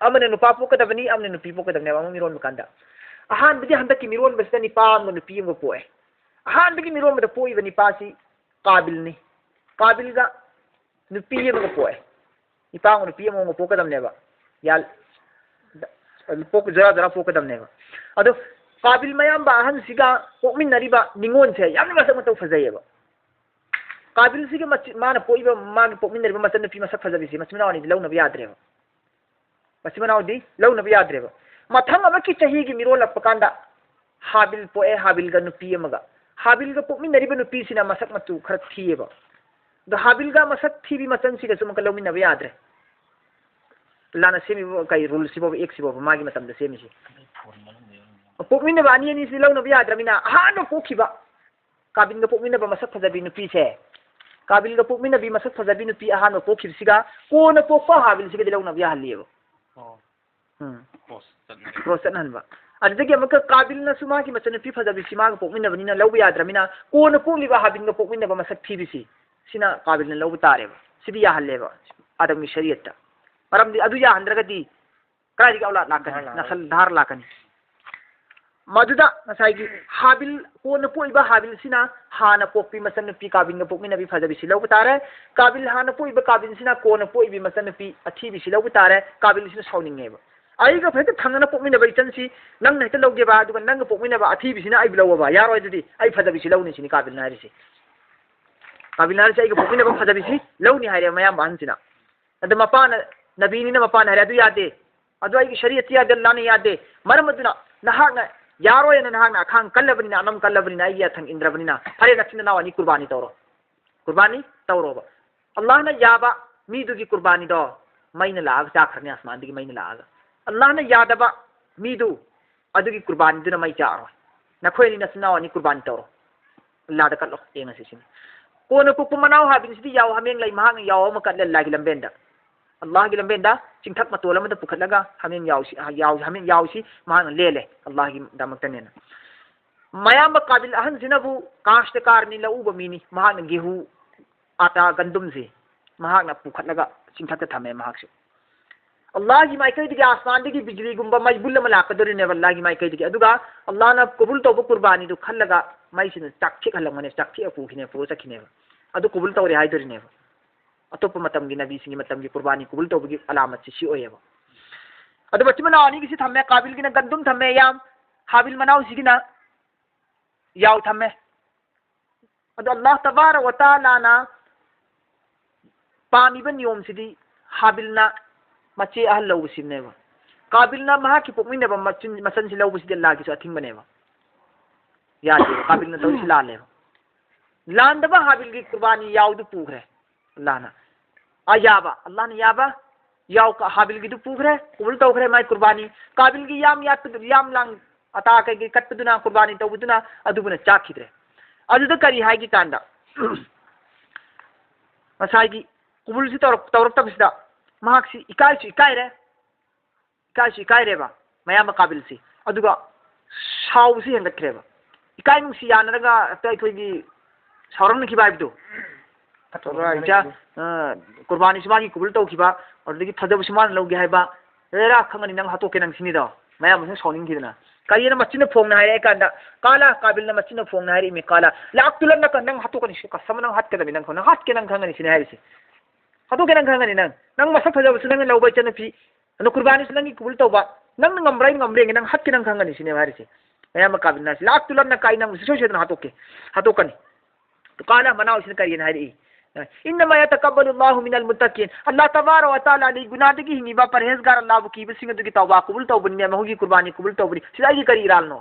amane no papu ka dabni amne no pipo ka dabne amam miron makanda ahan bidi handa ki miron basta ni pam no pi mo poe ahan bidi miron ma da poi bani pasi qabil ga no pi mo poe ni pam no pi mo po ka damne ba yal po ko jara po ka damne ba ado qabil mayam ba ahan siga mu'min nari ba ningon se yam nga sa mo to fazaye ba qabil siga mana poi ba ma mu'min nari ba matan pi masak fazabi si masmina ni law na biyadre ba masmina di law na biyadre ba mathang amaki chahi gi miro lak pakanda habil poe habil ga nupi amaga habil ga pokmin nari ba nupi sina masak matu kharat thiye ba द हाबिलगा मसक थीबी मचन सिगा सुम का लौमिन नबे याद्रे लाना semi कई rule सिबो एक सिबो मागी मतम द सेमी सि पोकमिन बानी नि सि लौना बे याद्रमिना हानो पोखिबा काबिल ग पोकमिन बा मसक फजबी नुपी से काबिल ग पोकमिन बी मसक फजबी नुपी हानो पोखिब सिगा कोन पोखा हाबिल सिगा लौना बे हलियो प्रोसेस हनबा अदगी अमक काबिल न सुमा की मचन नुपी फजबी सिमा ग पोकमिन बनिना लौबे याद्रमिना कोन पोलिबा हाबिल ग पोकमिन बा मसक थीबी सि सिना काबिल न लौब तारेबा सिबि या हल्लेबा आदमी शरीयत मरम अदु या हंद्रगदी करादि औलाद लाकनी नसल धार लाकनी मधुदा नसाइगी हाबिल कोन पोइबा हाबिल सिना हाना पोपी मसन पी काबिल न पोकमिन बी फजबी सि लौब तारे काबिल हाना पोइबा काबिल सिना कोन पोइबी मसन पी अथी बी सि लौब तारे काबिल सिना साउनिंगेबा आइगा फेत थंगना पोकमिन बा इचन सि नंग हेत लौगेबा दुगा नंग पोकमिन बा अथी बी सिना आई लौबा यारोय दुदी आई फजबी सि लौनी सिनि काबिल ना रिसि काबिल ना रिसि आई पोकमिन बा फजबी सि लौनी हाइरे मयाम बानसिना अद मपान नबीनी न मपान हाइरे अदु यादे अदु आई शरीयत यादे लाने यादे मरमदुना नहाग यारोय न नहाग खांग कल्लबनिना अनम कल्लबनिना आई थंग इंद्रबनिना फरे नचिन नावानी कुर्बानी तौरो बा अल्लाह न याबा मीदुगी कुर्बानी दो मैन लाग चाखरने आसमान दिगी मैन लाग अल्लाह न यादबा मीदु अदुगी कुर्बानी दुना मै चारो नखोयनी नसनावानी कुर्बानी तौरो अल्लाह द कल्लो एंग सिसिन कोन को कुमनाव हाबिन सिदी याव हमें लै महांग याव म कल्ले लागी लंबेंदा अल्लाह की लंबेंदा चिंथक मतोल म पुखलगा हमें यावसी महांग लेले अल्लाह की दमकतने मयाम काबिल अहन सिनबु काश्तकार नि लउब मीनी महांग गेहू आटा गंदुम से महांग पुखलगा चिंथक थमे महाक्से अल्लाह की माइकई दिगे आसमान दिगे बिजली गुंबा मजबुल म लाकदोरिने अल्लाह की माइकई दिगे अदुगा अल्लाह ना कबूल तौब कुर्बानी दु खल्लगा माइसिन चाक्खि खल्लंगने चाक्खि अपुखिने पो चखिने अदु कबूल तौरे हाइदोरिने अतोप मतम की नबी सिंगी मतम की कुर्बानी कबूल तौब की अलामत से ओयेबा अदु बच्चे मना आनी किसी थमे काबिल की न गंदुम थमे याम हाबिल मनाउ सिगिना याव थमे अदु अल्लाह तबारक व तआला ना पामीबन नियम सिदी हाबिल ना मचे अहल लौ सिनेबा काबिल ना महा की पोकमिन बा मसन सि लौ सिदे अल्लाह की अथिंग बनेबा यादे काबिल ना तौ सिला ले लांदबा हाबिल की कुर्बानी याउद पुखरे अल्लाह ना आयाबा अल्लाह ने याबा याव का हाबिल की दु पुखरे कबूल तौखरे माय कुर्बानी काबिल की याम लांग अता के कटदुना कुर्बानी तौबुना अदुबुना चाखिद्रे अदुदा करी हाई की कांदा मसाई की कबूल सि तौरक तबसिदा महाक्सी इकाई रे बा मयाम काबिल सी अदुगा साउ सी हेंगत्रे बा इकाई नुसी यानरगा अतै थोगी सावरन की बाइबदो अतोरा कुर्बानी सिमा की कबूल तौखिबा अदुगी फजब सिमान लौगे हाइबा रेरा खंगनी नंग हातोके नंग सिनी दो मयाम से सौनिंग किदना कायना मचिन फोंगना हाइरे कांदा काला काबिल न मचिन फोंगना हाइरे मे काला लाक्तुलन न नंग हातोकनी से कसम नंग हात के दबि नंग हात के नंग खंगनी सिने हाइरे हातो के नंग खंगनी नंग मसक फजब सुनंग लौबै चनफी न कुर्बानी सुनंग कबूल तौबा नंग ngambrai ngamre nang hat ke nang khangani sine hari se maya makabil nas lak tulan na kai nang so shedan hatokani to kala manaw sin kariyen hari inma yatakabbalu allah minal muttaqin allah tabaaraka wa taala ni gunadagi hingi ba parhezgar allah bu ki bisinga dugi tawba qabul tawbun ne mahugi qurbani qabul tawbuni sidai kari iralno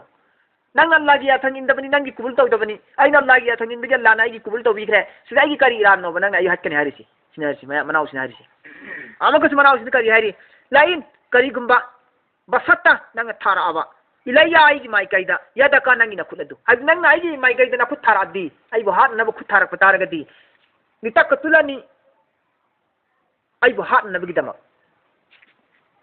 nang allah gi athang indabani nang gi qabul tawdabani aina allah gi athang indagi allah na gi qabul tawbi kre sidai kari iralno banang ayi hat kani hari se sinari maya manaw sin hari se amaka manaw sin kari hari lain kari gumba basata nang thara aba ilaya ai gi mai kaida yada ka nang ina khuladu hab nang ai gi mai kaida na khut thara di ai bo hat na bo khut thara patara gadi ni tak tulani ai bo hat na bi dama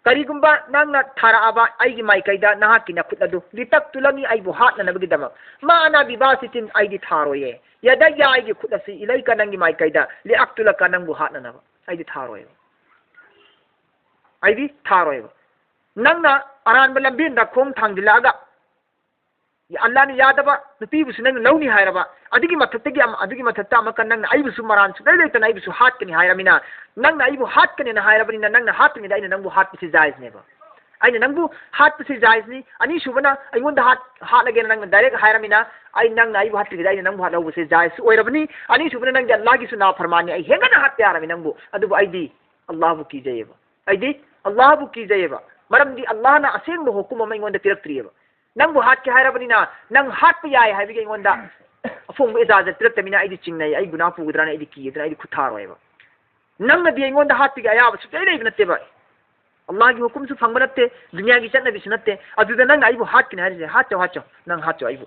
kari gumba nang na thara aba ai gi mai kaida na hat ki na khuladu ni tak tulani ai bo hat na bi dama ma ana bi basitin ai gi tharo ye yada ya ai gi khulasi ilai ka nang gi mai kaida li aktula ka nang bo hat na ai gi tharo ye ai di tharo ye nangna aran balambin da khom thangdilaga ya allah ni yadaba nupi bu sunan lawni hayraba adigi mathattagi am adigi mathatta am kan nangna aibu sumaran su dai tan aibu su hat kani hayramina nangna aibu hat kani na hayrabani nangna hat ni dai nangbu hat pisi jaiz ne ba aina nangbu hat pisi jaiz ni ani subana aingonda hat again nangna direct hayramina ai nangna aibu hat dai nangbu hat lawu se jaiz oirabani ani subana nangja allah gi suna farmani ai hengana hat yarami nangbu adu aidi allah bu ki jayeba aidi allah bu ki jayeba मरमदी अल्लाह ना असेंग हुकुम अमा इंगोंदा पिरक्त्रियबा नंगबु हाट के हायरबनिना नंग हाट पे याय हायबिगे इंगोंदा ꯑꯐꯣꯡꯕ ꯏꯖꯥꯖꯠ ꯄꯤꯔꯛꯇꯕꯅꯤꯅ ꯑꯩꯗꯤ ꯆꯤꯡꯅꯩ ꯑꯩ ꯒꯨꯅꯥ ꯄꯨꯒꯗ꯭ꯔꯥꯅ ꯑꯩꯗꯤ ꯀꯤꯗꯅ ꯑꯩꯗꯤ ꯈꯨꯠ ꯊꯥꯔꯣꯏꯕ ꯅꯪꯅꯗꯤ ꯑꯩꯉꯣꯟꯗ ꯍꯥꯠꯄꯒꯤ ꯑꯌꯥꯕ ꯁꯨꯛꯂꯩ ꯂꯩꯕ ꯅꯠꯇꯦꯕ ꯑꯜꯂꯥꯍꯒꯤ ꯍꯨꯀꯨꯝꯁꯨ ꯐꯪꯕ ꯅꯠꯇꯦ ꯗꯨꯅꯤꯌꯥꯒꯤ ꯆꯠꯅꯕꯤꯁꯨ ꯅꯠꯇꯦ ꯑꯗꯨꯗ ꯅꯪꯅ ꯑꯩꯕꯨ ꯍꯥꯠꯀꯅꯤ ꯍꯥꯏꯔꯤꯁꯦ ꯍꯥꯠꯆꯧ ꯅꯪ ꯍꯥꯠꯆꯧ ꯑꯩꯕꯨ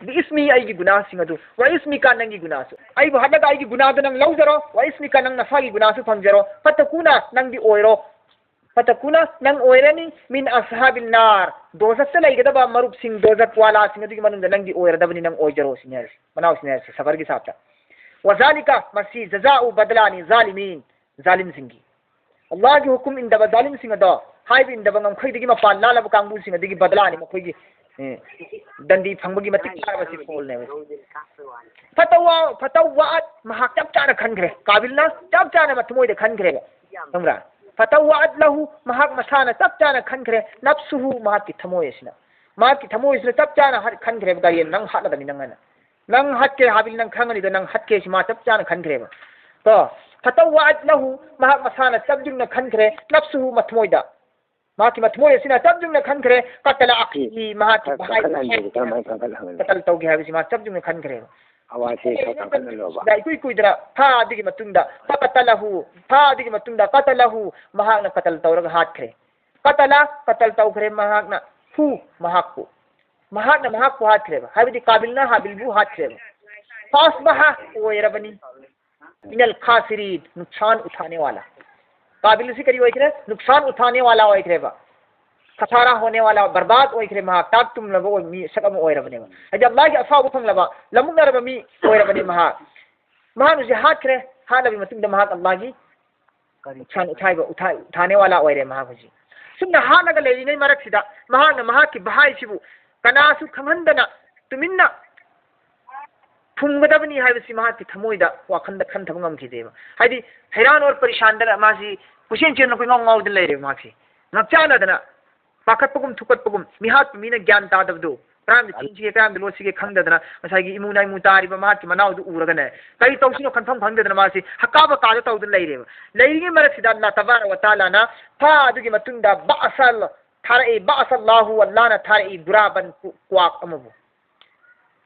bi ismi ai gi guna singadu wa ismi ka nang gi guna su ai bu hadaga ai gi guna da nang laujaro wa ismi ka nang nafa gi guna su phangjaro fatakuna nang di oiro fatakuna nang oirani min ashabil nar dozat se lai gada ba marup sing dozat wala singadu gi manung da nang di oira da bani nang oijaro sinyar manaw sinyar se safar gi sapta wa zalika masi jazaa'u badlani zalimin zalim singi allah gi hukum inda ba zalim singada hai bin da bangam khoi digi ma pan la la ba kangbu singa digi badlani ma khoi gi dandi phangba gi matik tar ba si phol ne fatawa mahak chap chana khan gre kabilna chap chana mathmoi de khan gre tamra fatawa lahu mahak masana chap chana khan gre nafsuhu mahak ki thamoi sina mahak ki thamoi sina chap chana khan gre ba yen nang hatla dani nang hat ke habil nang khangani do nang hat ke sima chap chana khan gre ba to fatawa lahu mahak masana chap jungna khan gre nafsuhu mathmoi da माकी मथमोय सिना तबजुंग खन करे कतल अखी माकी कतल तौगे हाबिसि मा तबजुंग खन करे अवासे खन लोबा दाई कुई कुइदरा था दिगि मतुंदा कतलहु महाकना कतल तौरग हात खरे कतल तौ खरे महाकना फू महाकना हात खरे हाबिदि काबिलना हाबिलबु हात खरे फासबहा ओयरबनी मिनल खासिरीन नुकसान उठाने वाला काबिल से करी होइखरे नुकसान उठाने वाला होइखरे बा खसारा होने वाला बर्बाद होइखरे महा ताक तुम लबो मी सकम ओइरबने बा अज अल्लाह की अफाव फंग लबा लमुनरब मी ओइरबने महा नु हाथ खरे हालबि मतुंग द महा अल्लाह की नुकसान उठाने वाला ओइरे महा भजी सुमना हानगा लेनि मरक सिदा महा की बहाई सिबु कनासु खमंदना तुमिन्ना फुंगदबनी हाइबसि महाकी थमोइदा वाखंद खन थबंगम खिदेबा हाइदि हैरान और परेशान दना मासी कुशेन चेन को ngau de leire मासी ngapchana dana pakatpugum thukatpugum mihat mina gyan tadabdu pram chinji pram lo sige khangdadana masagi imunai mutari ba mat manau du uraga ne kai tawsino khanfam khangdadana masi hakaba ka taw de leire leire marak sida Allah tabaraka wa taala na fa adugi matunda ba'sal thari ba'sallahu wallana thari guraban kwaq amabu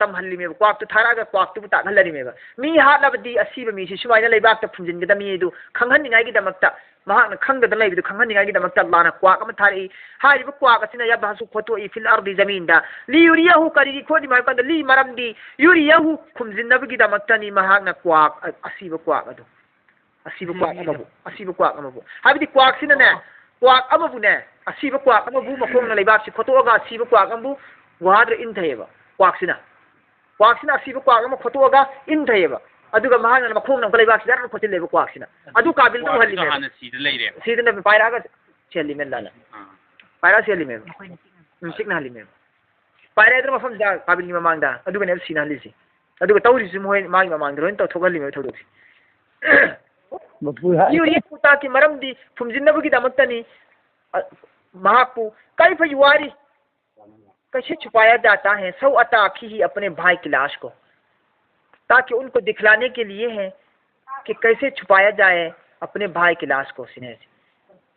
तम हल्ली में quack तो थारागा quack तो ता हल्लरी में मी हालबदी असीब मी सुमाइना लेबाक त फुंजिन गदा मी दु खंगहनिंगाई गी दमकता महान खंगदा लेबिदु खंगहनिंगाई गी दमकता अल्लाहना क्वाक अम थारी हारिबु क्वाक असिना या बासु फोटो इ फिल अर्दी जमीन दा ली युरियाहु करी खोदि माय पंद ली मरमदी युरियाहु खुमजिन नबगी दमकता नि महाना क्वाक असीब क्वाक अदु असीब क्वाक अमबु हाबिदि क्वाक सिना ने क्वाक अमबु ने असीब क्वाक अमबु मखोंना लेबाक सि फोटो गा असीब क्वाक अमबु वाद्र इन थयेबा क्वाक सिना क्वाक्सिना असीब क्वाक अमा खोटोगा इन थयेबा अदुगा महान मखोंग नम कलेबाक सिदा खोटिल लेबा क्वाक्सिना अदु काबिल तो हल्ली में हाना सीद लेरे सीद ने पायरागा चेली में लाला पायरा चेली में सिकना हल्ली में पायरा इधर मफम जा काबिल की ममांगदा अदुगा ने सीना हल्ली अदुगा तौरी सि मोय मागी ममांगदा रोइन तो थोगल्ली में थोदोसी मफुहा युरी पुता की मरमदी फुमजिनबगी दमक्तनी महापु कैफ युवारी कैसे छुपाया जाता है सौ अता ही अपने भाई की लाश को ताकि उनको दिखलाने के लिए है कि कैसे छुपाया जाए अपने भाई की लाश को सीने से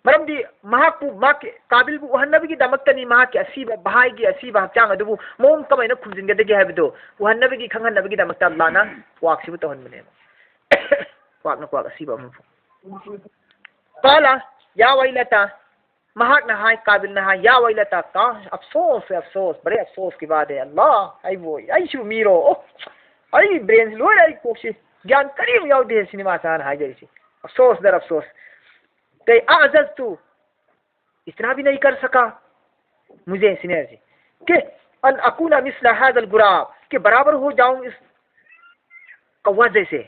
मरमदी महाकु मा के काबिल बु वहनबी की दमक्तनी मा के असीब भाई की असीब हचांग अदुबु मोम कमैना खुमजिनगदगे हाबिदो वहनबी की खंगनबी की दमक्ता अल्लाहना वाक्सिबु तहनबने वाकना क्वाक असीब अमु काला या वैलता महाक ना हाय काबिल ना हाय या वैलता का अफसोस बड़े अफसोस की बात है अल्लाह आई वो आई शु मीरो आई ब्रेन लो आई कोशी ज्ञान करीम याउदे सिनेमा सान हाजरिसी अफसोस दर अफसोस कई आजज तू इतना भी नहीं कर सका मुझे सिने से कि अन अकूना मिस्ला हादल गुराब के बराबर हो जाऊं इस कौवा जैसे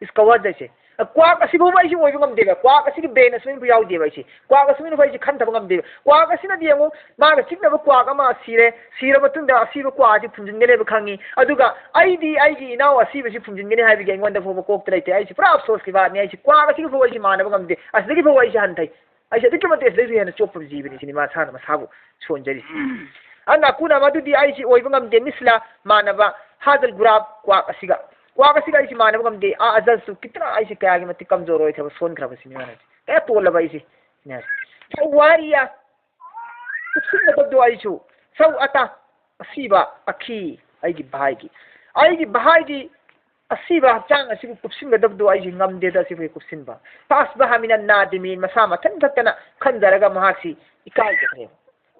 इस कौवा जैसे क्वाक असिबो बाइसी ओइब ngam क्वाक असि ब्रेन असमिन बु याउ देबा इसी क्वाक असमिन बाइसी खन तब ngam देबा क्वाक असि न दियमु माग चिकना क्वाक अमा सिरे सिर मतुंग दा असि क्वाक जि फुंजिनगने बे खंगी अदुगा आईदी आईगी इनाउ असि बि फुंजिनगने हाबि गे ngोंदा फोबो कोक तलाइते आइसी पुरा अफसोस की बात ने आइसी क्वाक असि बु बाइसी मानब ngam दे असदगी बु बाइसी हन थै आइसी दके मते असदगी हेन चोप जीबनि सिनेमा सान मसाबु सोनजरी अन अकुना मदुदी आइसी ओइब ngam दे मिसला मानबा हादल गुराब क्वाक असिगा क्वाक असिगा आइसी मानब ngam दे आ अजल कितना आइसी कया के मति कमजोर होय थब सोन खरब सिनेमा ने क्या तोलबा आइसी ने वारिया कुछ न दो आइसु सौ अता असीबा अखी आइगी भाई की असीबा चांग असिबु कुपसिन दबदो आइसी ngam दे दा सिबे कुपसिन बा पास बहा मिना नादिमीन मसा मथन थतना खंजरगा महासी इकाई जरे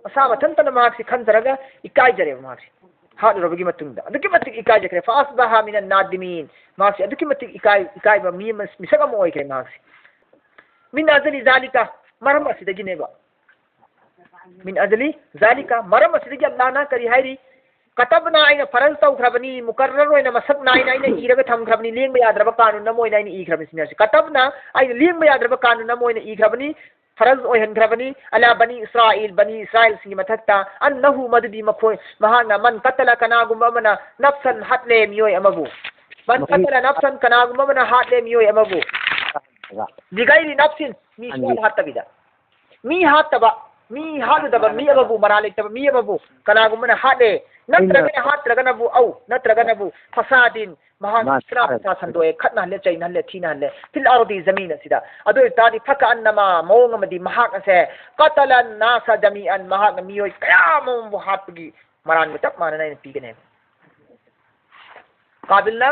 मसा मथन तना महासी खंजरगा इकाई जरे महासी हाथ रबगी मतुंदा अदुकी मतिक इकाई जरे फास बहा मिना नादिमीन महासी अदुकी मतिक इकाई बा मी मिसगा मोय के महासी मिन अजली जालिका मरम असिदगी नेबा मिन अजली जालिका मरम असिदगी अल्लाह ना करी हायरी कतबना आइना फरज तौखरबनी मुकर्रर होइना मसक नाइना आइना इरगा थमखरबनी लेंग याद्रब कानून नमोइना आइना इखरबनी सिनासी कतबना आइना लेंग याद्रब कानून नमोइना इखरबनी फरज ओहनखरबनी अला बनी इस्राइल सिंगी मथक्ता अन्नहु मददी मखोय महाना मन कतला कनागुम अमना नफ्सन हतले मियोय अमबु मन कतला नफ्सन कनागुम अमना हतले मियोय अमबु दिगाइली नफ्सिन मी सुल हतबिदा मी हतबा मी हालुदबा मी अमबु मरालेतबा मी अमबु कनागुमना हतले नत्रगना हात्रगनबु औ नत्रगनबु फसादिन महान स्रा संदोए खतना ले चैना ले थीना ले फिल अरदी जमीन सिदा अदो तादि फक अन्नमा मोंग मदि महाक से कतलन नासा जमीअन महाक मियोय कयाम बु हातगी मरान में तक मानना ने पीगने काबिलना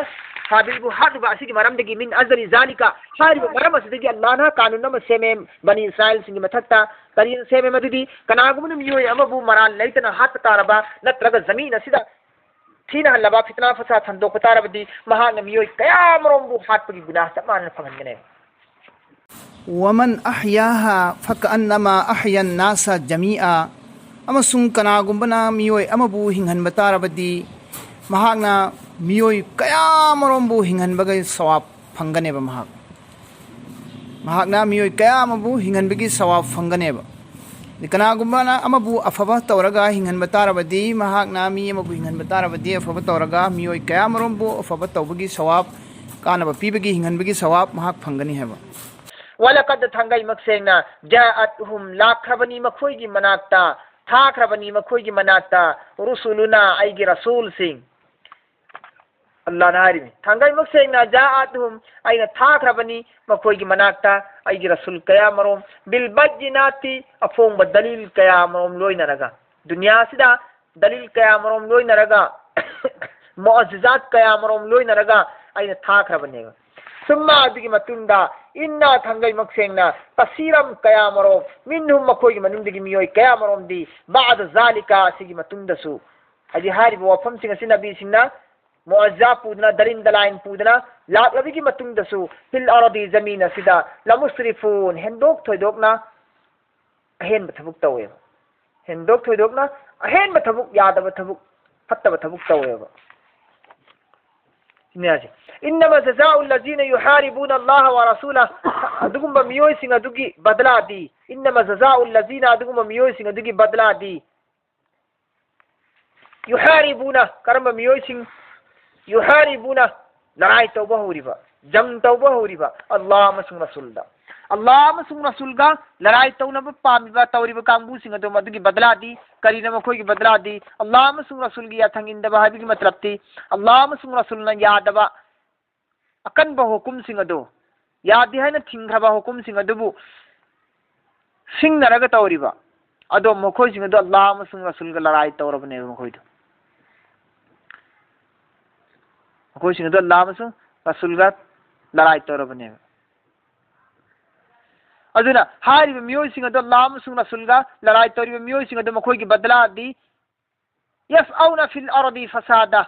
काबिल बु हातबा असिगी मरमदगी मिन अजरी जालिका हारिबु मरम असिगी अल्लाह ना कानून नम सेमे बनी इस्राइल सिंगी मथक्ता करिन सेमे मदुदी कनागुमन मियोय अमबु मरान लैतना हात तारबा नत्रग जमीन सिदा थीना हल्लबा फितना फसा संदोक तारबदी महान मियोय कयामरोंबु हातपगी गुनाह समान फंगनगने वमन अहयाहा फकअन्नमा अहयन नासा जमीआ अमसुंग कनागुंबना मियोय अमबु हिंगहनबा तारबदी महागना मियोय कयामरोंबु हिंगहनबगे सवाब फंगनेबा महागना मियोय कयामबु हिंगहनबगी सवाब फंगनेबा कनागुंबना अमबु अफबा तौरगा हिंगहनबा तारबदी महागना मी अमबु हिंगहनबा तारबदी अफबा तौरगा मियोय कयामरोंबु अफबा तौबगी सवाब कानबा पीबगी हिंगहनबगी सवाब महाग फंगनी हेबा वलकद थंगई मक्सेंगना जाअतहुम लाखरबनी मखोयगी मनाक्ता थाखरबनी मखोयगी मनाक्ता रुसुलुना आइगी रसूल सिंह अल्लाह नारी में थंगई मक्सेंगना जाअतहुम आइना थाखरबनी मखोयगी मनाक्ता आइगी रसूल कयामरोम बिल बज्जिनाती अफोंग दलील कयामरोम लोइनरगा दुनिया सिदा दलील कयामरोम लोइनरगा मुअज्जिजात कयामरोम लोइनरगा आइना थाखरबनेगा सुम्मा अदिगी मतुंदा इन्ना थंगई मक्सेंगना तसीरम कयामरो मिन्हुम मखोयगी मनुंदगी मियोय कयामरोम दी बाद जालिका सिगी मतुंदसु अजी हारिबो वफम सिंग असि नबी सिंगना मुअज्जा पुदना दरिन दलाइन पुदना लाकलबिगी मतुंदसु फिल अरदी जमीन असिदा लमुस्रिफून हेंदोक थोयदोकना अहेन बथबुक तवे हेंदोक थोयदोकना अहेन बथबुक यादब थबुक फत्तब थबुक तवे नियाजी इन्नमा जज़ाउल लज़ीना युहारिबून अल्लाह व रसूला अदुगुम मियोय सिंग अदुगी बदला दी इन्नमा जज़ाउल लज़ीना अदुगुम मियोय सिंग अदुगी बदला दी युहारिबूना करम मियोय सिंग युहारिबूना लड़ाई तौबा होरिबा जंग तौबा होरिबा अल्लाह मसुंग रसूलदा अल्लाह मसुंग रसूलगा लड़ाई तौनब पामिबा तौरिबा कांगबू सिंग अदुम अदुगी बदला दी करीना मखोयगी बदला दी अल्लाह मसुंग रसूलगी याथंगिंदबा हाबिगी मतलब ती अल्लाह मसुंग रसूलना यादबा अकनबा हुकुम सिंग अदो यादि हैना थिंग्रबा हुकुम सिंग अदुबु सिंगनरगा तौरिबा अदो मखोय सिंग अदो अल्लाह मसुंग रसूलगा लड़ाई तौरबने मखोयदो मखोय सिंग अदो अल्लाह मसुंग रसूलगा लड़ाई तौरबने अदुना हारिबा मियोय सिंग अदो अल्लाह मसुंग रसूलगा लड़ाई तौरिबा मियोय सिंग अदो मखोयगी बदला दी यफऔना फिल अरदी फसादा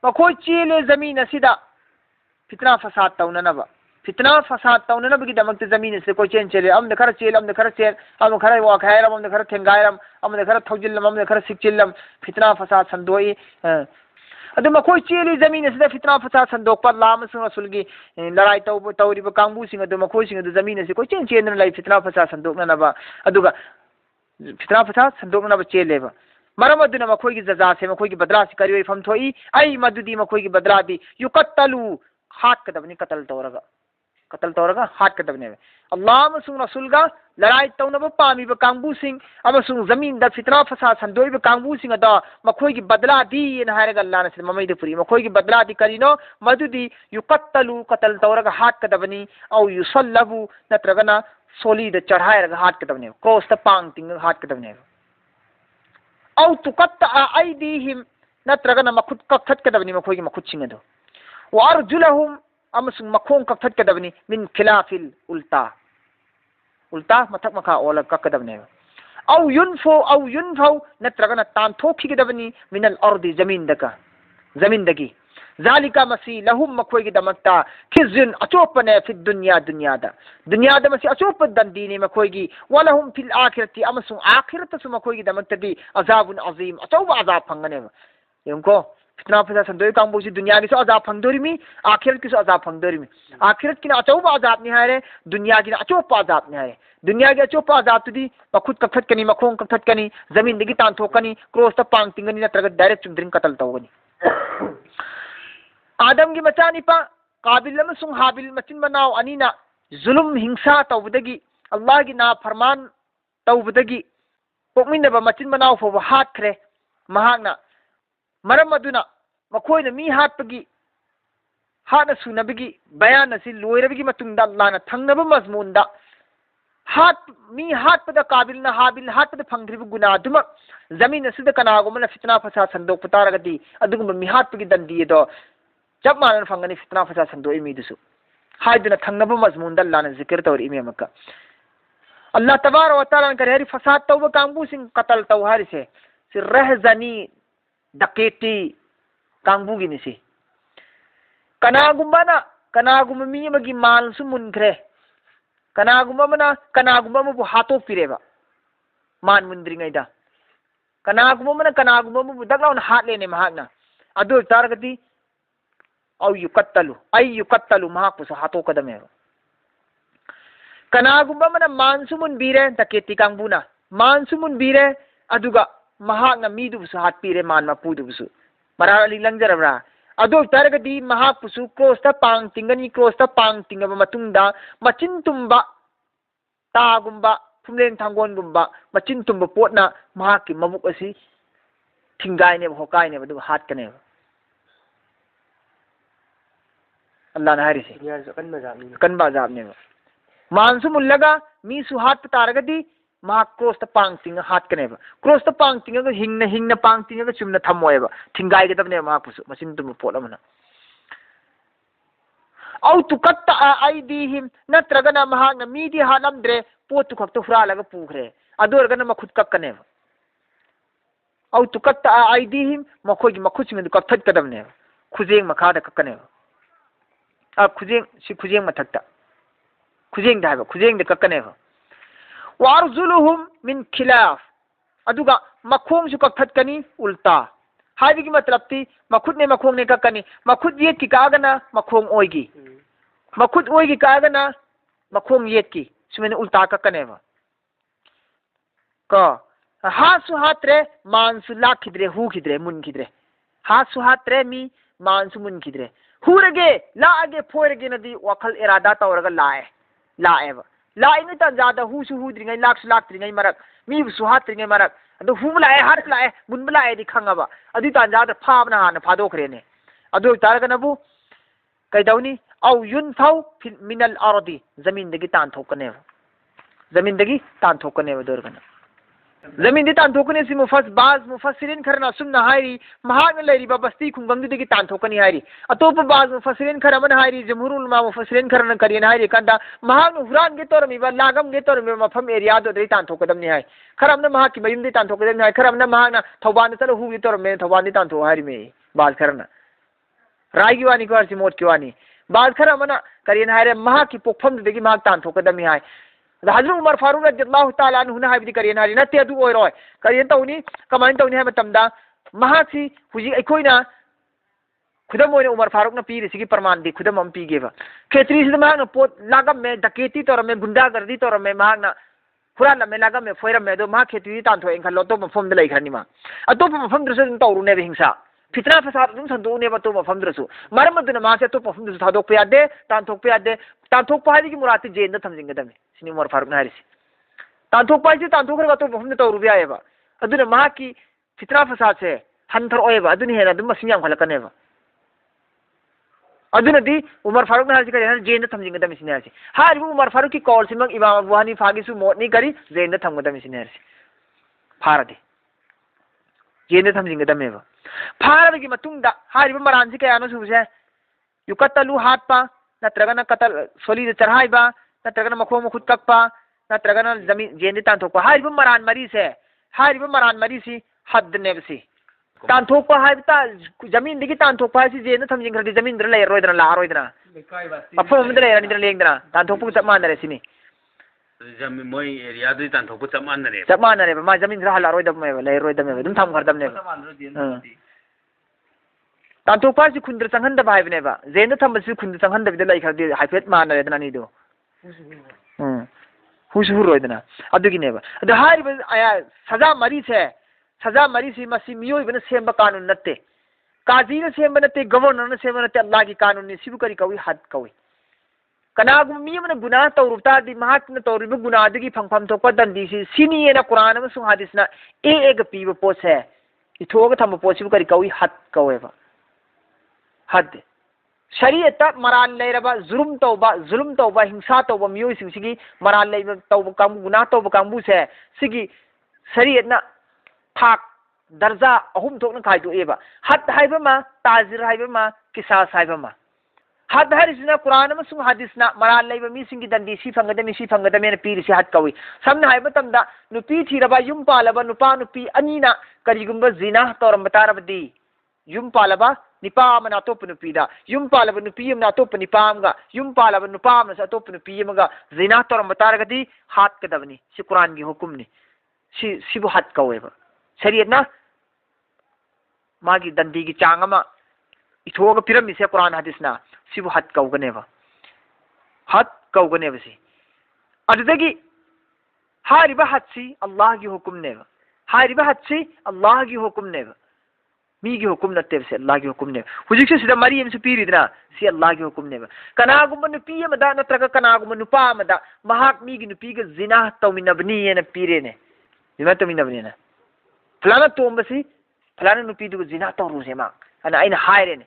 मखोई चेले जमीन असिदा फितना फसाद तौननबा फितना फसाद तौननबगी दमक जमीन से कोई चेन चेले अमद खरा चेल अमद खरा चेल अम खरा वाखायरम अमद खरा थेंगायरम अमद खरा थौजिल्लम अमद खरा सिक्चिल्लम फितना फसाद संदोई अदु मखोई चेली जमीन असिदा फितना फसाद संदोक पर लाम सुन रसूलगी लड़ाई तौरिबा कांगबू सिंग अदु मखोई सिंग अदु जमीन से कोई चेन चेन लाई फितना फसाद संदोकनबा अदुगा फितना फसाद संदोकनबा चेलेबा मरम अदुना मखोई की जजा से मखोई की बदला से करियो फम थोई आई मदुदी मखोई की बदला दी युकत्तलु हाट कदबनी कतल तौरगा हाट कदबने अल्लाह मसुंग रसूलगा लड़ाई तौनब पामीब कांगबू सिंह अमसुंग जमीन द फितना फसाद संदोइब कांगबू सिंह अदा मखोई की बदला दी न हायरगा अल्लाह ने ममैद पुरी मखोई की बदला दी करिनो मदुदी युकत्तलु कतल तौरगा हाट कदबनी औ युसल्लबु नत्रगना सोली द चढ़ायरगा हाट कदबने क्रॉस द पांग तिंग हाट कदबने औ तुकत्ता आइदीहिम नत्रगना मखुद कखत कदबनी मखोई की मखुद सिंह अदो वारजुलहुम अमसुंग मखों कखत कदबनी मिन खिलाफिल उल्टा उल्टा मथक मखा ओला ककदबने औ युनफो नत्रगना तांथोखी कदबनी मिनल अर्दी जमीन दगी जालिका मसी लहुम मखोई की दमकता खिजुन अचोपने फिद दुनिया द मसी अचोप दंदीने मखोई की वलहुम फिल आखिरती अमसुंग आखिरत सु मखोई की दमकतदी अजाबुन अजीम अचौब अजाब फंगने यंको फितना फसा संदोई कांगबू से दुनिया की सो अजाब फंगदोरिमी आखिरत की सो अजाब फंगदोरिमी आखिरत की अचौब अजाब नि हारे दुनिया की अचोप अजाब नि हारे दुनिया की अचोप अजाब तुदी मखुद कखत कनी मखों कखत कनी जमीन दगी तांथोकनी क्रोस त पांग तिंगनी नत्रग डायरेक्ट चुंद्रिंग कतल तौगनी आदम की मचा निपा काबिल अमसुंग हाबिल मचिन बनाव अनीना जुलुम हिंसा तौबदगी अल्लाह की ना फरमान तौबदगी पोकमिनबा मचिन बनाव फो हाटखरे महागना मरम अदुना मखोइना मी हाटपगी हाटना सुनबगी बयान असि लोइरबगी मतुंगदा अल्लाहना थंगनबा मजमूनदा हाट मी हाटपदा काबिलना हाबिल हाटपदा फंगरिबु गुना दुमा जमीन असिदा कनागुमना फितना फसा संदोक पतारगदी अदुगुम मी हाटपगी दंदी दो जब मानन फंगनी फितना फसा संदोई मीदुसु हाइदुना थंगनबा मजमूनदा अल्लाहना जिक्र तौरी इमे मक्का अल्लाह तबारक व तआला ने करे फसाद तौबा कांगबू सिंह कतल तौ हारिसे रहजनी डकेटी कांगबू की निसी कनागुम्बा मी अमगी मालसु मुनख्रे कनागुम्बा मबु हातो पिरेबा मान मुंद्रिङैदा कनागुम्बा मबु दगलाउन हात लेने महागना अदु तारगति औ युकत्तलु महापुस हातो कदमेबा कनागुम्बा मना मानसु मुनबीरे डकेटी कांगबूना मानसु मुनबीरे अदुगा महागना मीदुबुसु हात पीरे मान मपुदुबुसु मराली लंगजरबरा अदो तरगदी महापुसु क्रोस्ता पांग तिंगनी क्रोस्ता पांग तिंगबा मतुंगदा मचिन तुम्बा तागुम्बा फुमलेन थांगोनगुम्बा मचिन तुम्बा पोटना महाकी मबुक असि थिंगाइने होकाइने बदु हात कने अल्लाह ने हारिसे कनबा जाबने मानसु मुल्लगा मी सुहात तारगदी मा क्रोस त पांग तिंग हात कने क्रोस त पांग तिंग हिंगना पांग तिंग चुमना थमोएबा थिंगाई गदबने मा पुसु मसिन तुम पोलमना औ तुकत्ता आइदीहिम नत्रगना महागना मीदी हालमद्रे पोतु खक्तो हुरालगा पुखरे अदोरगना मखुद कक्कने औ तुकत्ता आइदीहिम मखोगी मखुचिंग कक्थत कदबने खुजेंग मखादा कक्कने खुजेंग मथक्ता खुजेंग दाबा खुजेंग द कक्कने वारजुलुहुम मिन खिलाफ अदुगा मखोंग सु कक्थतकनी उल्टा हाइबगी मतलबती मखुद ने मखोंग ने कक्कनी मखुद येत की कागना मखोंग ओइगी मखुद ओइगी कागना मखोंग येत की सुमेने उल्टा कक्कनेबा का हासु हात्रे मानसु लाखिद्रे हुखिद्रे मुनखिद्रे हासु हात्रे मी मानसु मुनखिद्रे हुरगे लागे फोरगे नदी वखल इरादा तौरगा लाएबा लाइन तंजादा हुसु हुद्रिङै लाक्सु लाक्त्रिङै मरक मीबुसु हात्रिङै मरक अदु हुम लाए हात लाए मुनब लाए दि खंगबा अदु तंजादा फाबना हाना फादोखरेने अदु तारगनबु कैदौनी औ युनफौ मिनल अरदी जमीन दगी तांथोकने दोरगना जमीन दि तांथोकने सि मुफस्सिरिन खरना सुमना हाइरी महागन लैरिबा बस्ती खुंगम दि तांथोकनी हाइरी अतोप बाज मुफस्सिरिन खरमन हाइरी जमहुरुल उलमा मुफस्सिरिन खरन करियन हाइरी कंदा महागन हुरान गे तोरमिबा लागम गे तोरमिबा मफम एरिया दो दि तांथोकदमनी हाइ खरमना महाकी मयुम दि तांथोकदमनी हाइ खरमना महागना थौबान चलो हुगी तोरमे थौबान दि तांथो हाइरी मे बाज खरना राय की वानी को हरसी मोट की वानी बात खरा मना करियन हारे महा की पोखम देगी महा तान थोकदमी हाय हजरत उमर फारूक रज़ियल्लाहु ताला अन्हु ना हाइबदी करियन हारे नते अदु ओइरोय करियन तौनी कमाइन तौनी हाय मतमदा महा सी हुजी अखोइना खुदम ओइना उमर फारूक ना पीरे सिगी प्रमाण दी खुदम हम पीगेबा खेत्री से महा ना पोत लागम में डकेती तोर में गुंडागर्दी तोर में महा ना खुरान में लागम में फोइरम में दो महा खेत्री तान थो एंखल तो मफम दे लैखरनी मा अतो मफम द्रस तौरुने हिंसा फितना फसाद तुम संदोने बतो मफम द्रसु मरम दुना मा से तो मफम द्रस थादोक पे यादे तांथोक पे यादे तांथोक पादी की मुराद जेन द थमजिंगदमे सिनी उमर फारूक ना हारिसी तांथोक पादी तांथोक कर तो मफम तो रुबिया एबा अदुना मा की फितना फसाद से हंथर ओएबा अदुनी हेना दुम मसियां खलकनेबा अदुनदी उमर फारूक ना हारिसी करे जेन द थमजिंगदमे सिनी हारिसी हारिबु उमर फारूक की कॉल सिमक इमाम अबू हनीफा की सु मोट नी करी जेन द थमगदमे सिनी हारिसी फारदे जेन द थमजिंगदमेबा फारबगी मतुंगदा हारिबु मरानसी कयानो सुबसे युकतलु हातपा नत्रगना कतल सोली चढ़ाइबा नत्रगना मखो मखुत कक्पा नत्रगना जमीन जेन तांथोकपा हारिबु मरान मरी से हारिबु मरान मरी सी हद नेबसी तांथोकपा हाइबता जमीन दिगी तांथोकपा हाइसी जेन थमजिंगरदी जमीन दर लेरोइदना लारोइदना अफो मदर लेरनी दर लेंगदना तांथोकपु चमानरे सिनी जमीन मोय एरिया दि तांथोकपु चमानरे मा जमीन दर हलारोइदमे लेरोइदमे दुम थमगरदमने तांथोकपा सि खुंद्र चंगहनदबा हाइबनेबा जेन थमबसि खुंद्र चंगहनदबिदा लैखरदि हाइफेट मानरेदना नीदो हुसु रोइदना अदुगिनेबा अद हारिबा आया सजा मरी से मसी मियोइबना सेंबा कानून नत्ते काजी ने सेंबा नत्ते गवर्नर ने सेंबा नत्ते अल्लाह की कानून ने सिबु करी कवी हद कवी कनागु मियमना गुनाह तौरुता दि महात्न तौरिबु गुनाह दगी फंगफम थोपा दंदी सी सिनीएना कुरान में सुन हदीसना एक पीब पोस है इथोग थम पोसिबु करी कवी हद कवेबा हद शरीयत मरान लेरबा जुल्म तौबा हिंसा तौबा मियोइ सिंसिगी मरान लेबा तौबा कामु गुनाह तौबा कामु से सिगी शरीयतना थाक दर्जा अहुम थोकना खाइदोएबा हद हाइबमा ताजिर हाइबमा किसास हाइबमा हद हारिसिना कुरान अमसुंग हदीसना मराल लेबा मिसिंगी दंदी सी फंगदमेना पीरिसि हद कवी समना हाइबा तमदा नुपी थीरबा युम पालबा नुपा नुपी अनीना करिगुंबा जिना तौरम बतारबदी युम पालबा निपा अमना अतोप नुपीदा युम पालबा नुपी अमना अतोप निपा अमगा युम पालबा नुपा अमना अतोप नुपी अमगा जिना तौरम बतारगदी हाथ कदबनी सि कुरान की हुकुमनी सिबु हद कवेबा शरीयतना मागी दंदी की चांगमा इथोग पिरमिसे कुरान हदीसना सिबु हद कौगनेबा हद कौगनेबसी अदुदगी हारिबा हदसी अल्लाह की हुकुमनेबा हारिबा हदसी अल्लाह की हुकुमनेबा मी की हुकुम नत्तेबसे अल्लाह की हुकुमनेबा हुजिकसे सिदा मरी एमसे पीरिदना सि अल्लाह की हुकुमनेबा कनागुम नुपी अमदा नत्रगा कनागुम नुपा अमदा महाक मी की नुपी के जिना तौमिनबनी एना पीरेने जिना तौमिनबनी ना फलाना तोमबसी फलाना नुपी दुग जिना तौरुसे मा अना आइना हायरेने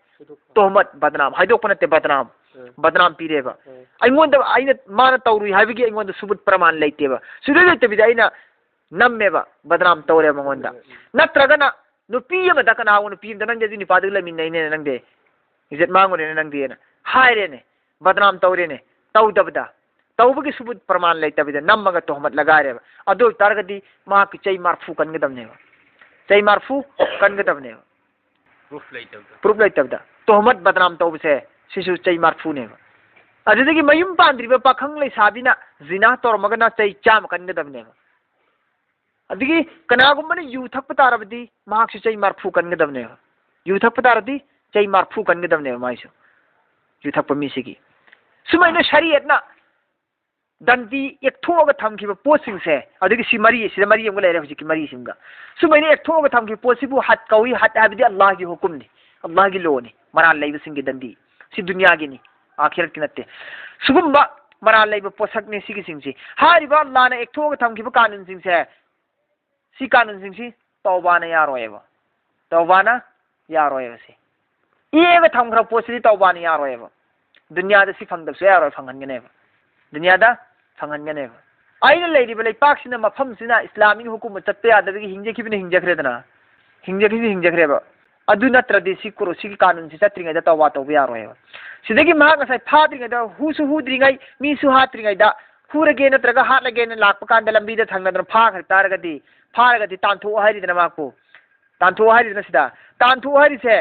तोहमत बदनाम हाइदोक नत्ते बदनाम पीरेबा आइंगोंद आइना माना तौरुई हाइबगी आइंगोंद सुबुत प्रमाण लैतेबा सुदे लैतेबिदा आइना नम्मेबा बदनाम तौरे मंगोंदा नत्रगना नुपी अमदा कनागु नुपी अमदा नंगे जिनि पादग लमिनैने नंगे इज्जत मांगोने नंगदेना हायरेने बदनाम तौरेने तौदबदा तौबगी सुबुत प्रमाण लैतेबिदा नम्मगा तोहमत लगारेबा अदो तारगदी मा की चै मारफू कनगदमनेबा चै मारफू कनगदमनेबा प्रूफ लैतबदा तोहमत बदनाम तौबसे सिसु चै मारफूनेबा अदुदगी मयुम पांद्रिबा पाखंग लैसाबिना जिना तौरमगना चै चाम कनगदमनेबा अदुगी कनागुमने यू थक्प तारबदी माक्सु चै मारफू कनगदमनेबा यू थक्प तारदी चै मारफू कनगदमनेबा माइसु यू थक्प मिसिगी सुमैना शरीयतना दंदी एकथोग थमखिबा पोसिंगसे अदुगी सि मरी सिदा मरी अमग लेरे हुजिकी मरी सिंगा सुमैना एकथोग थमखि पोसिबु हद कवी हद हाबदी अल्लाह की हुकुमनी अल्लाह की लोनी मराल लैब सिंगी दंदी सि दुनिया की नि आखिरत की नत्ते सुगुम्बा मराल लैब पोसकने सिगी सिंगसी हारिबा अल्लाह ने एकथोग थमखिबा कानून सिंगसे सि कानून सिंगसी तौबाना यारोएबा तौबाना यारोएबा सि एग थमखरा पोसिदि तौबाना यारोएबा दुनिया दा सि फंगदसु यारोय फंगनगनेबा दुनिया दा फंगनगनेबा आइना लैरिबा लैपाकसिना मफमसिना इस्लामिक हुकुम चत्ते यादबगी हिंजेखिबिना हिंजेखरेबा अदु नत्रदि सि कुरो सि कानून सि चत्रिङैदा तौबा तौबा यारोएबा सिदगी महाक नसाय फाद्रिङैदा हुसु हुद्रिङै मिसु हात्रिङैदा फुरगे नत्रगा हाटलगेना लाक्प कांदा लंबीदा थंगनदन फाखर फारगदी तांथो हारिदना माको तांथो हारिदना सिदा तांथो हारिसे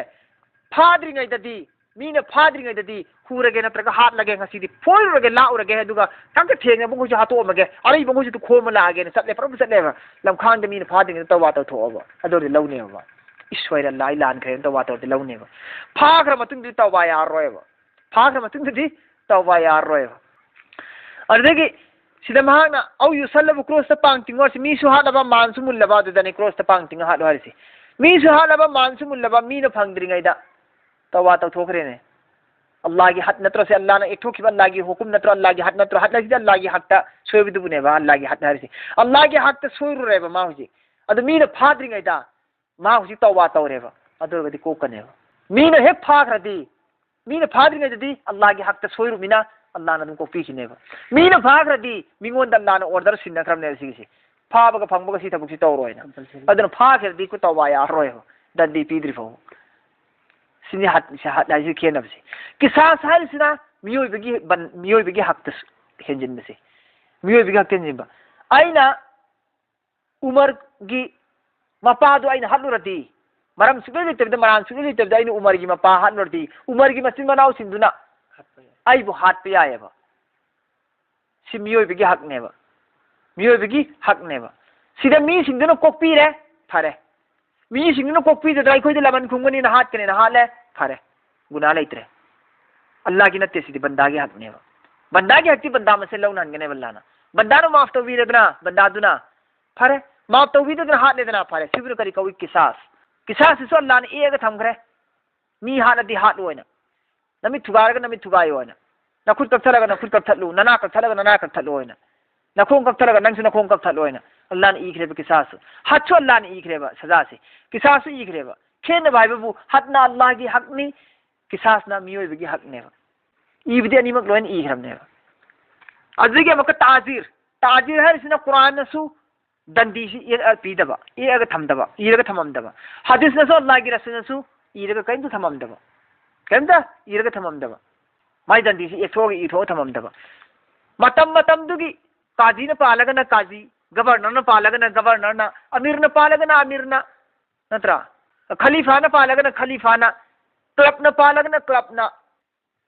फाद्रिङैदादि मीना फाद्रिङैददि हुरगे नत्रगा हाटलगे ngasidi फोइरगे लाउरगे अदुगा तंक थेंगे बंगुसि हातोमगे अरै बंगुसि तु खोम लागे न चले परम चले लमखांग मीना फाद्रिङै तवा त थोबा अदोरि लौनेबा ईश्वर लाई लान खरे तवा त लौनेबा फाग्र मतुंदि तवा यारोयबा फाग्र मतुंदि तवा यारोयबा अदगी सिदा महागना औ युसल्लबु क्रॉस त पांगतिंग और मी सु हादबा मानसु मुल्लबा दने क्रॉस त पांगतिंग हाद हरसि मी सु हादबा मानसु मुल्लबा मीना फंगद्रिङैदा तवा त थोखरेने अल्लाह की हद नत्र से अल्लाह ने एक ठोकी अल्लाह की हुकुम नत्र अल्लाह की हद नत्र हद लगी अल्लाह की हक ता सोयबिदु बुने बा अल्लाह की हद हरसि अल्लाह की हक ता सोयरु रेबा मा हुजी अदु मीना फाद्रिङैदा मा हुजी तवा तौरेबा अदु गदि कोकनेबा मीना हेक फाग्रदि मीना फाद्रिङैददि अल्लाह की हक ता सोयरु मिना अल्लाह न कोफीसिनेबा मीना फाग्रदि मिंगोन अल्लाह न ऑर्डर सिन्नख्रमने सिगिसि फाबगा फंगबगा सि थबुक सि तौरोयना अदु फाग्रदि को तवा यारोयबा ददि पीद्रिफो सिनी हाथ लाइज खेनबसे किसास हारिसिना मियोइबगी हक हेंजिनबसे मियोइबगी हक हेंजिनबा आइना उमर की मपादो आइना हलुरदी मरम सुगे लेतबदा मरान सुगे लेतबदा आइना उमर की मपा हलुरदी उमर की मसिन मनाउ सिंदुना आइबु हाथ पे आएबा सि मियोइबगी हकनेबा मियोइबगी हकनेबा सिदा मी सिंदुना कोकपीरे फरे मी सिंगनो कोपी दे ड्राई कोई दे लमन खुंगनी ना हाथ कने ना हाले फरे गुनाह लेतरे अल्लाह की नत्ते सिदी बंदा के हक ने बंदा के हक बंदा मसे लौ ननगने बल्लाना बंदा नो माफ तो वी देना बंदा दुना फरे माफ तो वी देना हाथ लेना फरे सिबिर करी कवि किसास सो अल्लाह ने एगा थमखरे मी हाथ दी हाथ होइना नमी थुगारगा नमी थुगायो होइना नखुद कथलगा नखुद कथलु नना कथलगा नना कथलु होइना नखों कथलगा नंसु नखों कथलु होइना अल्लाह ने इखरेबा किसास हच्छो अल्लाह ने इखरेबा सजा से किसास इखरेबा खेन भाईबु हतना अल्लाह की हक नि किसास ना मियोइबगी हक नेबा इबदे अनिमक लोइन इखरमनेबा अजगे मक ताजीर हरसिना कुरान नसु दंदी सी ए पीदबा ए अग थमदबा इरग थममदबा हदीस नसु अल्लाह की रसूल नसु इरग कइंदु थममदबा केंदा इरग थममदबा माई दंदी सी एथोग इथो थममदबा मतम दुगी काजी न पालगा न काजी गवर्नर न पालगा न गवर्नर न अमीर न पालगा न अमीर न नत्रा खलीफा न पालगा न खलीफा न क्लब न पालगा न क्लब न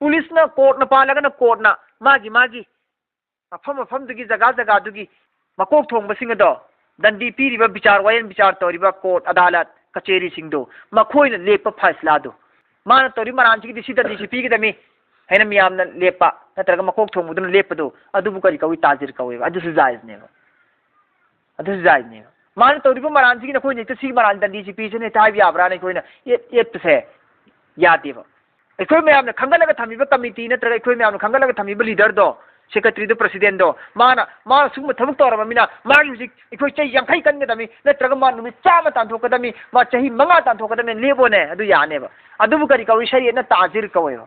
पुलिस न कोर्ट न पालगा न कोर्ट न मागी मफम दुगी जगह दुगी मकोक थोंबसिंग दो दंडी पीरिबा विचार वायन विचार तोरिबा कोर्ट अदालत कचेरी सिंगदो मखोइन लेप फैसला दो मान तोरी मरांची दिसी दंडी पीगदमी हैन मियामना लेपा नत्रगा मकोक थोंबुदन लेपदो अदुबु करी कवि ताजिर कवे अदुसु जायज नेबा अदुसु जायज नेबा मान तोरिबा मरांची की नखोइ नेत सी मरान दंडी सी पीजने ताइ याबरा ने कोइना ये से यादेबा एखोइ मियामना खंगलगा थमिबा कमिटी नत्रगा एखोइ मियामना खंगलगा थमिबा लीडर दो सेक्रेटरी दो प्रेसिडेंट दो माना सुम थबक तौरबमिना मागी हुजिक एखोइ चै यांखै कनगदमी नत्रगा मा नुमि चामा तांथोकदमी मा चही मंगा तांथोकदमी लेबोने अदु यानेबा अदुबु करी कवि शरीयना ताजिर कवेबा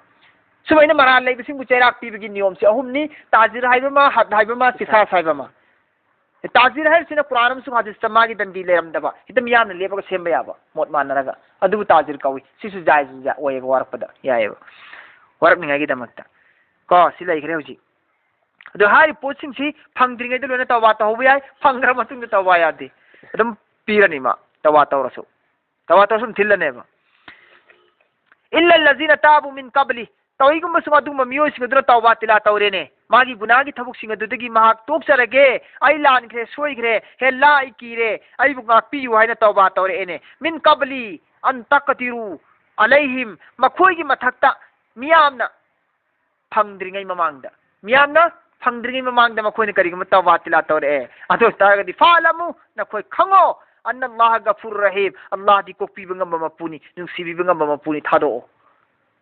सुबैना मरान लेबसिंगु चैराक पीबगी नियम से अहुमनी ताजिर हाइबमा हद हाइबमा किसास हाइबमा ताजिर हाइसिना कुरान सु हदीस तमागी दंडी लेरमदबा हितम यामना लेबगा सेमबा याबा मोट मानरगा अदुबु ताजिर कवि सिसु जायज जा ओयेबा वारपदा यायेबा वारकनिंगागी दमक्ता को सि लैखरे हुजि अदु हारि पोचिंग सि फंगद्रिङैदा लोना तवा तहौबा याय फंगरा मतुंग तवा यादे अदम पीरनिमा तवा तौरसु थिल्लनेबा इल्ला allazina tabu min qabli तौईगुम सुमदुम मियोसिंगदुना तौबा तिला तौरेने मागी गुनागी थबुकसिंगदुदगी महाक तोक्सरगे आई लानख्रे सोइग्रे हे लाई कीरे आई बुगा पियु हाइना तौबा तौरेने मिन कबली अन तकतिरु अलैहिम मखोइगी मथक्ता मियामना फंगद्रिङै ममांगदा मखोइना करिगुम तौबा तिला तौरे अदो तागदि फालमु नखोइ खंगो अन्न अल्लाह गफुर रहीम अल्लाह दी कोक्पीबा ngamba mapuni nungsibiba ngamba mapuni thado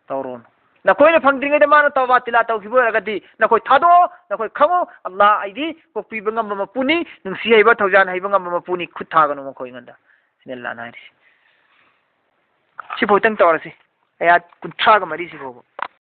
तौरोन नखोइ फंगद्रिङैदा माना तौबा तिला तौखिबोरगदि नखोइ थादो नखोइ खंगो अल्लाह आइदि कोक्पीबा ngamba mapuni nungsi हाइबा थौजान हाइबा ngamba mapuni खुद थागनु मखोइ nganda सिनेल्ला नाइरि सिफोतंग तौरसि आयात 30 गा मरी सिफोबो